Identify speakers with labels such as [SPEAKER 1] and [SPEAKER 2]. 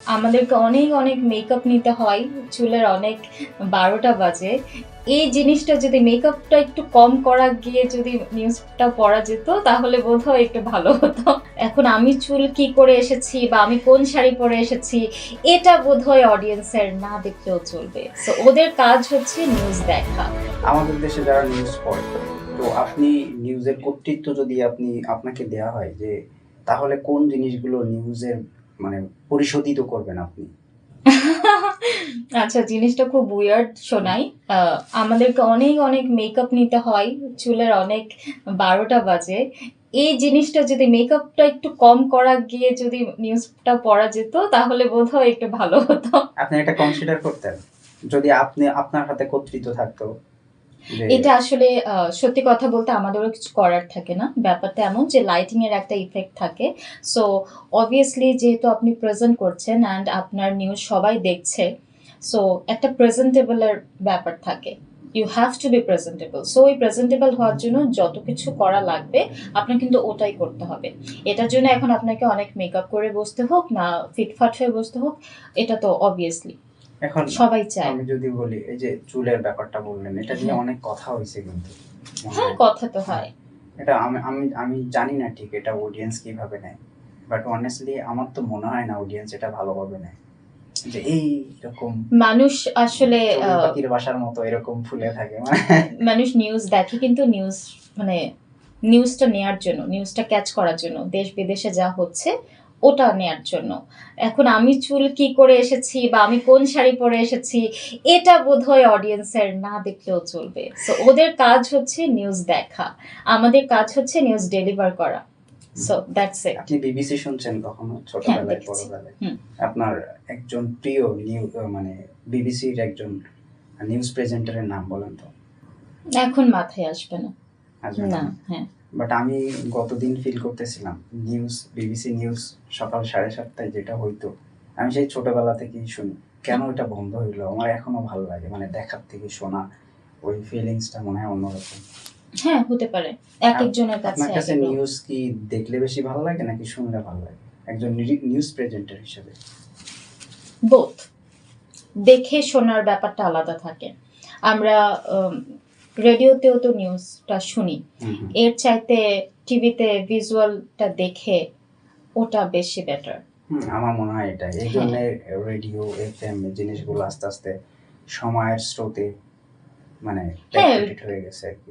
[SPEAKER 1] আমাদেরকে অনেক মেকআপ নিতে হয়। চুলের অনেক ১২টা বাজে। এই জিনিসটা যদি মেকআপটা একটু কম করা গিয়ে যদি নিউজটা পড়া যেত তাহলে বোধহয় একটু ভালো হতো। এখন আমি চুল কি করে এসেছি বা আমি কোন শাড়ি পরে এসেছি এটা বোধহয় অডিয়েন্সের না দেখলেও চলবে। সো ওদের কাজ হচ্ছে নিউজ দেখা।
[SPEAKER 2] আমাদের দেশে যারা নিউজ পড়ে, তো আপনি নিউজের কর্তৃত্ব যদি আপনাকে দেয়া হয় যে তাহলে কোন জিনিসগুলো নিউজের মানে পরিশোধিত করবেন আপনি?
[SPEAKER 1] আচ্ছা জিনিসটা খুব উইয়ার্ড শোনাই। আ আমাদেরকে অনেক মেকআপ নিতে হয়। চুলের অনেক ১২টা বাজে। এই জিনিসটা যদি মেকআপটা একটু কম করা গিয়ে যদি নিউজটা পড়া যেত তাহলে বোধহয় একটু ভালো হতো।
[SPEAKER 2] আপনি এটা কনসিডার করতেন? যদি আপনার হাতে কর্তৃত্ব থাকতো যে
[SPEAKER 1] এটা আসলে সত্যি কথা বলতে আমাদেরও কিছু করার থাকে না। ব্যাপারটা এমন যে লাইটিং এর একটা ইফেক্ট থাকে। সো obviously যেহেতু আপনি প্রেজেন্ট করছেন অ্যান্ড আপনার নিউজ সবাই দেখছে। সো একটা প্রেজেন্টেবল এর ব্যাপার থাকে। You have to be presentable. So ওই প্রেজেন্টেবল হওয়ার জন্য যত কিছু করা লাগবে আপনার কিন্তু ওটাই করতে হবে। এটার জন্য এখন আপনাকে অনেক মেকআপ করে বসতে হোক না ফিটফাট হয়ে বসতে হোক, এটা তো obviously
[SPEAKER 2] এখন
[SPEAKER 1] সবাই চায়।
[SPEAKER 2] আমি যদি বলি এই যে চুলের ব্যাপারটা বললেন, এটা নিয়ে
[SPEAKER 1] হ্যাঁ।
[SPEAKER 2] অনেক কথা হইছে কিন্তু।
[SPEAKER 1] হ্যাঁ, কথা তো হয়।
[SPEAKER 2] এটা আমি আমি আমি জানি না ঠিক এটা অডিয়েন্স কিভাবে নেয়। বাট অনেস্টলি আমার তো মনে হয় না অডিয়েন্স এটা ভালোভাবে নেয়। যে এইরকম
[SPEAKER 1] মানুষ আসলে
[SPEAKER 2] চড়ুই পাখির বাসার মতো এরকম ফুলে থাকে মানে
[SPEAKER 1] মানুষ নিউজ দেখে কিন্তু নিউজ মানে নিউজটা নেয়ার জন্য, নিউজটা ক্যাচ করার জন্য, দেশ-বিদেশে যা হচ্ছে ওটা নেয়ার জন্য। এখন আমি চুল কি করে এসেছি বা আমি কোন শাড়ি পরে এসেছি এটা বোধহয় অডিয়েন্সের না দেখলেও চলবে। সো ওদের কাজ হচ্ছে নিউজ দেখা। আমাদের কাজ হচ্ছে নিউজ ডেলিভার করা। So that's it.
[SPEAKER 2] আপনি বিবিসি শুনছেন কখনো
[SPEAKER 1] হ্যাঁ,
[SPEAKER 2] ছোটবেলায়,
[SPEAKER 1] দেখেছি।
[SPEAKER 2] বড়বেলায়?
[SPEAKER 1] হুম।
[SPEAKER 2] আপনার একজন প্রিয় মানে বিবিসির একজন নিউজ প্রেজেন্টারের নাম বলেন তো?
[SPEAKER 1] এখন মাথায় আসবে না।
[SPEAKER 2] আসবে
[SPEAKER 1] না,
[SPEAKER 2] না?
[SPEAKER 1] হ্যাঁ।
[SPEAKER 2] বাট আমি গতদিন ফিল করতেছিলাম বিবিসি নিউজ সকাল 7:30টায় যেটা হইতো, আমি সেই ছোটবেলা থেকেই শুনি। কেন এটা বন্ধ হইলো? আমার এখনো ভালো লাগে। মানে দেখার থেকে শোনা ওই ফিলিংসটা মনে হয় অন্যরকম।
[SPEAKER 1] হ্যাঁ, হতে পারে। একেকজনের কাছে
[SPEAKER 2] আপনার কাছে
[SPEAKER 1] একেক রকম।
[SPEAKER 2] নিউজ কি দেখলে বেশি ভালো লাগে নাকি শুনলে ভালো লাগে? একজন নিউজ প্রেজেন্টার হিসেবে?
[SPEAKER 1] বোথ। দেখে শোনার ব্যাপারটা আলাদা থাকে। আমরা আম রেডিওতেও তো নিউজটা শুনি। এর চাইতে টিভিতে ভিজুয়ালটা দেখে ওটা বেশি বেটার।
[SPEAKER 2] আমার মনে হয় এটাই।
[SPEAKER 1] হ্যাঁ।
[SPEAKER 2] এইজন্যে রেডিও, এফএম এই জিনিসগুলো আস্তে সময়ের স্রোতে মানে
[SPEAKER 1] হ্যাঁ।
[SPEAKER 2] ব্যাকডেটেড হয়ে গেছে আরকি।